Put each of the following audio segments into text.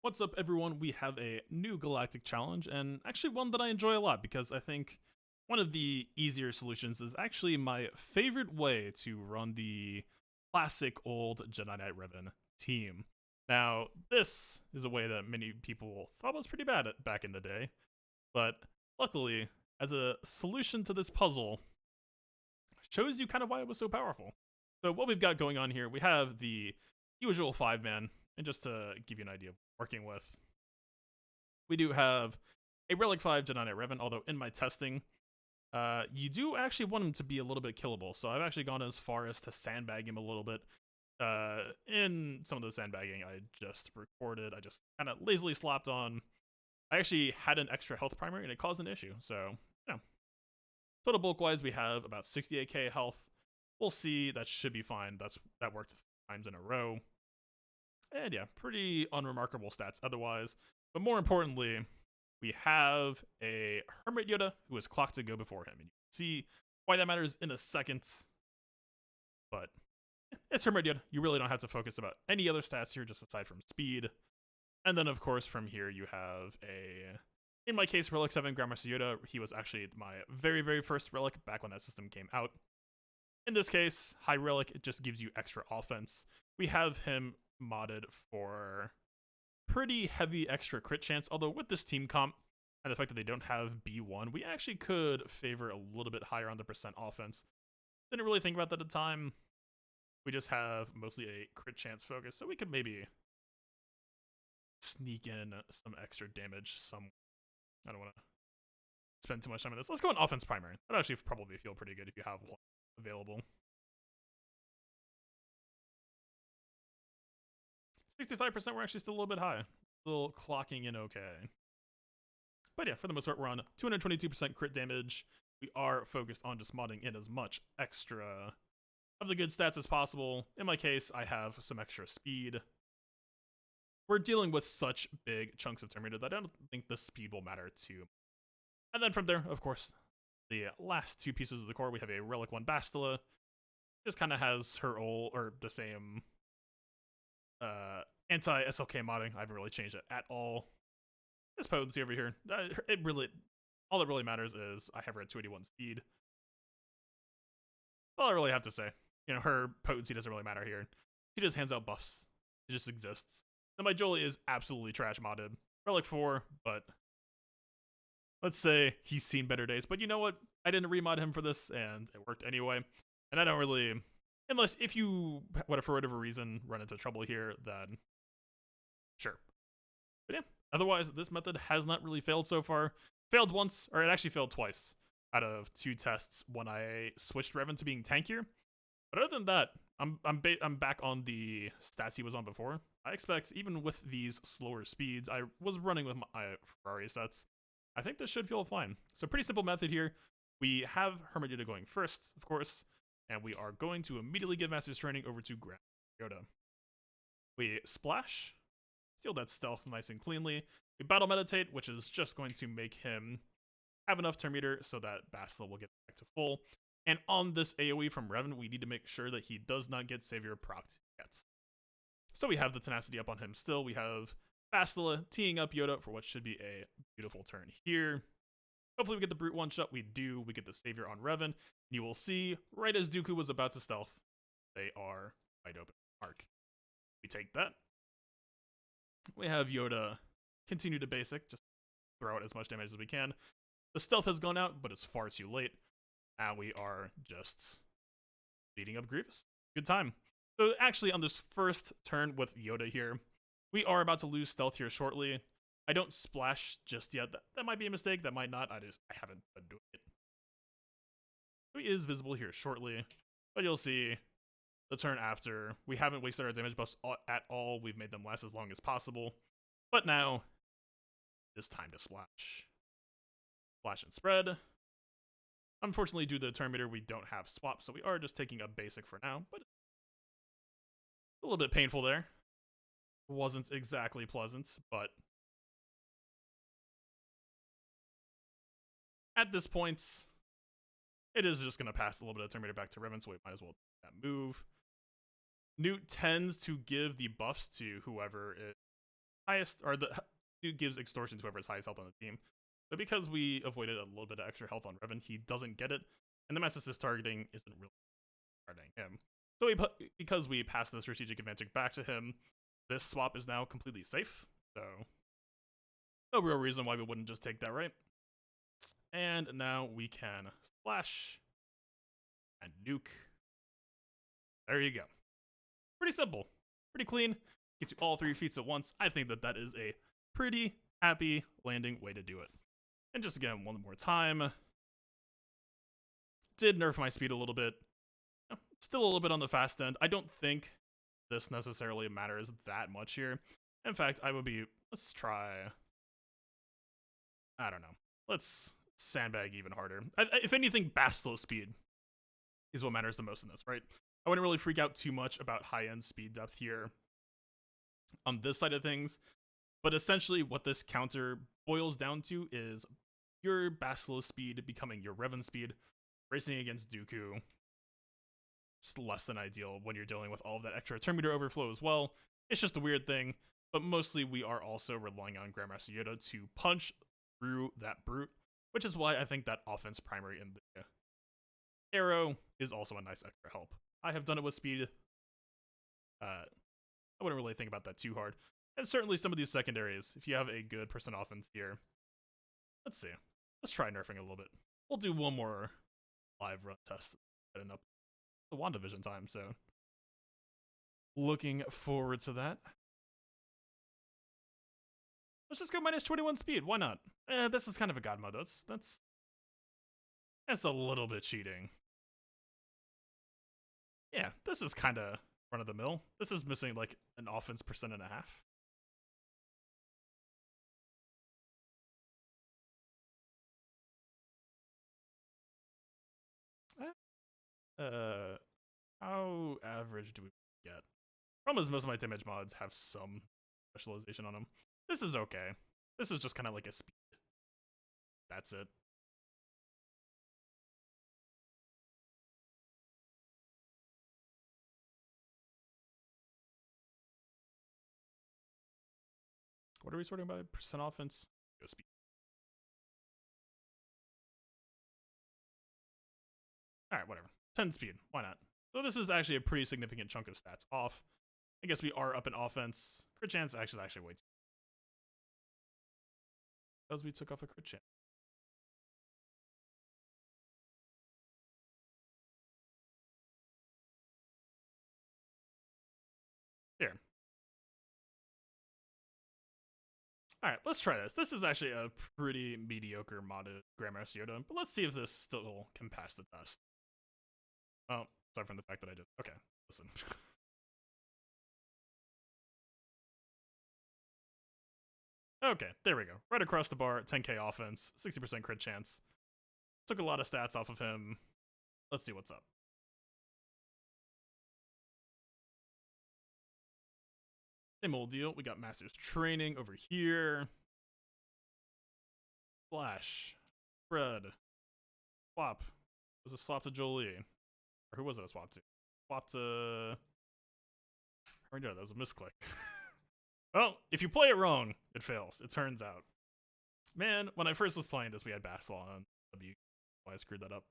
What's up, everyone? We have a new galactic challenge, and actually one that I enjoy a lot because I think one of the easier solutions is actually my favorite way to run the classic old Jedi Knight Revan team. Now, this is a way that many people thought was pretty bad back in the day, but luckily, as a solution to this puzzle, shows you kind of why it was so powerful. So what we've got going on here, we have the usual 5-man, and just to give you an idea of what we're working with, we do have a Relic 5 Jedi Knight Revan, although in my testing, you do actually want him to be a little bit killable, so I've actually gone as far as to sandbag him a little bit. In some of the sandbagging I just recorded, I just kind of lazily slapped on. I actually had an extra health primer, and it caused an issue, so, yeah. Total bulk-wise, we have about 68k health. We'll see, that should be fine. That worked 3 times in a row. And yeah, pretty unremarkable stats otherwise. But more importantly, we have a Hermit Yoda who is clocked to go before him. And you can see why that matters in a second. But it's Hermit Yoda. You really don't have to focus about any other stats here, just aside from speed. And then, of course, from here, you have in my case, Relic 7 Grandmaster Yoda. He was actually my very, very first Relic back when that system came out. In this case, High Relic, it just gives you extra offense. We have him modded for pretty heavy extra crit chance, although with this team comp and the fact that they don't have B1, we actually could favor a little bit higher on the percent offense. Didn't really think about that at the time. We just have mostly a crit chance focus, so we could maybe sneak in some extra damage some. I don't want to spend too much time on this. Let's go on offense primary. That'd actually probably feel pretty good if you have one available. 65%, we're actually still a little bit high. Still clocking in okay. But yeah, for the most part, we're on 222% crit damage. We are focused on just modding in as much extra of the good stats as possible. In my case, I have some extra speed. We're dealing with such big chunks of Terminator that I don't think the speed will matter too. And then from there, of course, the last 2 pieces of the core, we have a Relic 1 Bastila. Just kind of has her old, or the same anti-SLK modding. I haven't really changed it at all. This potency over here, all that really matters is I have her at 281 speed. All I really have to say. Her potency doesn't really matter here. She just hands out buffs. It just exists. Now my Jolie is absolutely trash modded. Relic 4, but let's say he's seen better days. But you know what? I didn't remod him for this, and it worked anyway. And I don't really, unless if you, for whatever reason, run into trouble here, then sure. But yeah, otherwise, this method has not really failed so far. Failed once, or it actually failed twice out of 2 tests when I switched Revan to being tankier. But other than that, I'm back on the stats he was on before. I expect, even with these slower speeds, I was running with my Ferrari sets. I think this should feel fine. So pretty simple method here. We have Hermit Yoda going first, of course, and we are going to immediately give Master's Training over to Grand Yoda. We splash, steal that stealth nice and cleanly. We battle meditate, which is just going to make him have enough turn meter so that Bastila will get back to full. And on this AoE from Revan, we need to make sure that he does not get Savior procced yet. So we have the tenacity up on him still. We have Bastila teeing up Yoda for what should be a beautiful turn here. Hopefully we get the Brute one shot. We do. We get the Savior on Revan. You will see, right as Dooku was about to stealth, they are wide open. Arc. We take that. We have Yoda continue to basic, just throw out as much damage as we can. The stealth has gone out, but it's far too late. And we are just beating up Grievous. Good time. So actually, on this first turn with Yoda here, we are about to lose stealth here shortly. I don't splash just yet. That might be a mistake. That might not. I haven't been doing it. So he is visible here shortly. But you'll see the turn after. We haven't wasted our damage buffs at all. We've made them last as long as possible. But now, it's time to splash. Splash and spread. Unfortunately, due to the turn meter, we don't have swap, so we are just taking a basic for now, but a little bit painful there. Wasn't exactly pleasant, but at this point, it is just going to pass a little bit of turn meter back to Revan, so we might as well take that move. Newt tends to give the buffs to whoever is highest, or the dude gives extortion to whoever's highest health on the team. But because we avoided a little bit of extra health on Revan, he doesn't get it, and the Master's targeting isn't really targeting him. So because we passed the strategic advantage back to him, this swap is now completely safe. So no real reason why we wouldn't just take that, right? And now we can splash and nuke. There you go. Pretty simple, pretty clean. Gets you all 3 feats at once. I think that is a pretty happy landing way to do it. And just again, one more time. Did nerf my speed a little bit. Still a little bit on the fast end. I don't think this necessarily matters that much here. In fact, let's try, I don't know. Let's sandbag even harder. If anything, Bastilo speed is what matters the most in this, right? I wouldn't really freak out too much about high-end speed depth here on this side of things, but essentially what this counter boils down to is your Bastilo speed becoming your Revan speed. Racing against Dooku, it's less than ideal when you're dealing with all of that extra turn meter overflow as well. It's just a weird thing, but mostly we are also relying on Grandmaster Yoda to punch through that brute, which is why I think that offense primary in the arrow is also a nice extra help. I have done it with speed. I wouldn't really think about that too hard. And certainly some of these secondaries, if you have a good % offense here. Let's see. Let's try nerfing a little bit. We'll do one more live run test setting up the WandaVision time, so looking forward to that. Let's just go minus 21 speed. Why not? This is kind of a god mode. That's a little bit cheating. Yeah, this is kind of run of the mill. This is missing like an offense %.5. How average do we get? Problem is most of my damage mods have some specialization on them. This is okay. This is just kind of like a speed. That's it. What are we sorting by? % offense? Go speed. Alright, whatever. 10 speed. Why not? So this is actually a pretty significant chunk of stats off. I guess we are up in offense. Crit chance actually way too. Because we took off a crit chance. Here. Alright, let's try this. This is actually a pretty mediocre modded Grandmaster Yoda, but let's see if this still can pass the test. Oh, aside from the fact that I did. Okay, listen. Okay, there we go. Right across the bar, 10k offense, 60% crit chance. Took a lot of stats off of him. Let's see what's up. Same old deal. We got Master's Training over here. Flash. Fred. Swap. Was a swap to Jolie. Or who was it a swap to? Swap to... Hermit Yoda. That was a misclick. Well, if you play it wrong, it fails. It turns out. Man, when I first was playing this, we had Bastilo on W. Why I screwed that up.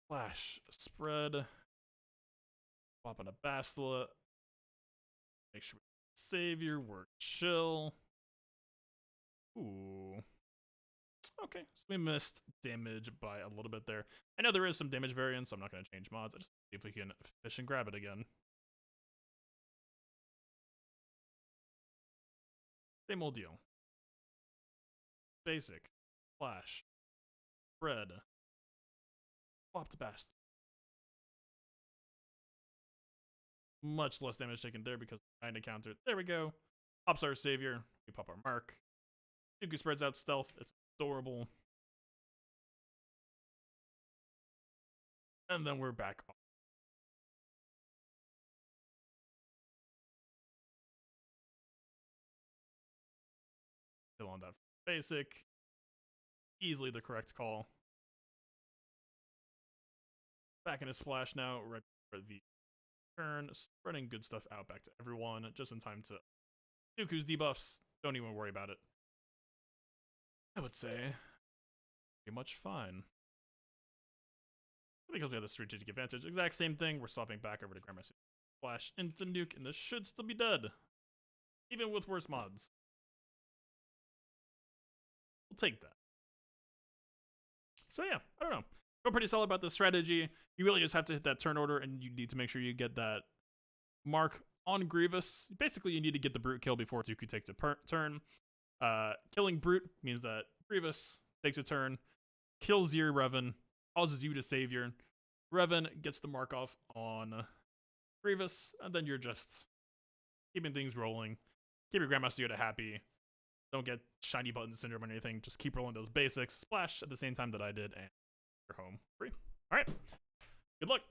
Flash. Spread. Swap on a Bastila. Make sure we Savior. We're chill. Ooh. Okay, so we missed damage by a little bit there. I know there is some damage variance, so I'm not going to change mods. I just see if we can fish and grab it again. Same old deal. Basic. Flash. Spread. Swap to Bast. Much less damage taken there because trying to counter it. There we go. Pops our Savior. We pop our Mark. Dooku spreads out stealth. It's adorable. And then we're back on. Still on that basic. Easily the correct call. Back in a splash now, right for the turn, spreading good stuff out back to everyone, just in time to Dooku's debuffs. Don't even worry about it. I would say pretty much fine. Because we have the strategic advantage. Exact same thing. We're swapping back over to Grandmaster Flash into Nuke, and this should still be dead. Even with worse mods. We'll take that. So yeah, I don't know. Feel pretty solid about this strategy. You really just have to hit that turn order, and you need to make sure you get that mark on Grievous. Basically, you need to get the Brute kill before Dooku takes a turn. Killing Brute means that Grievous takes a turn, kills your Revan, causes you to save your Revan, gets the mark off on Grievous, and then you're just keeping things rolling. Keep your Grandmaster Yoda happy. Don't get shiny button syndrome or anything. Just keep rolling those basics. Splash at the same time that I did, and you're home free. All right. Good luck.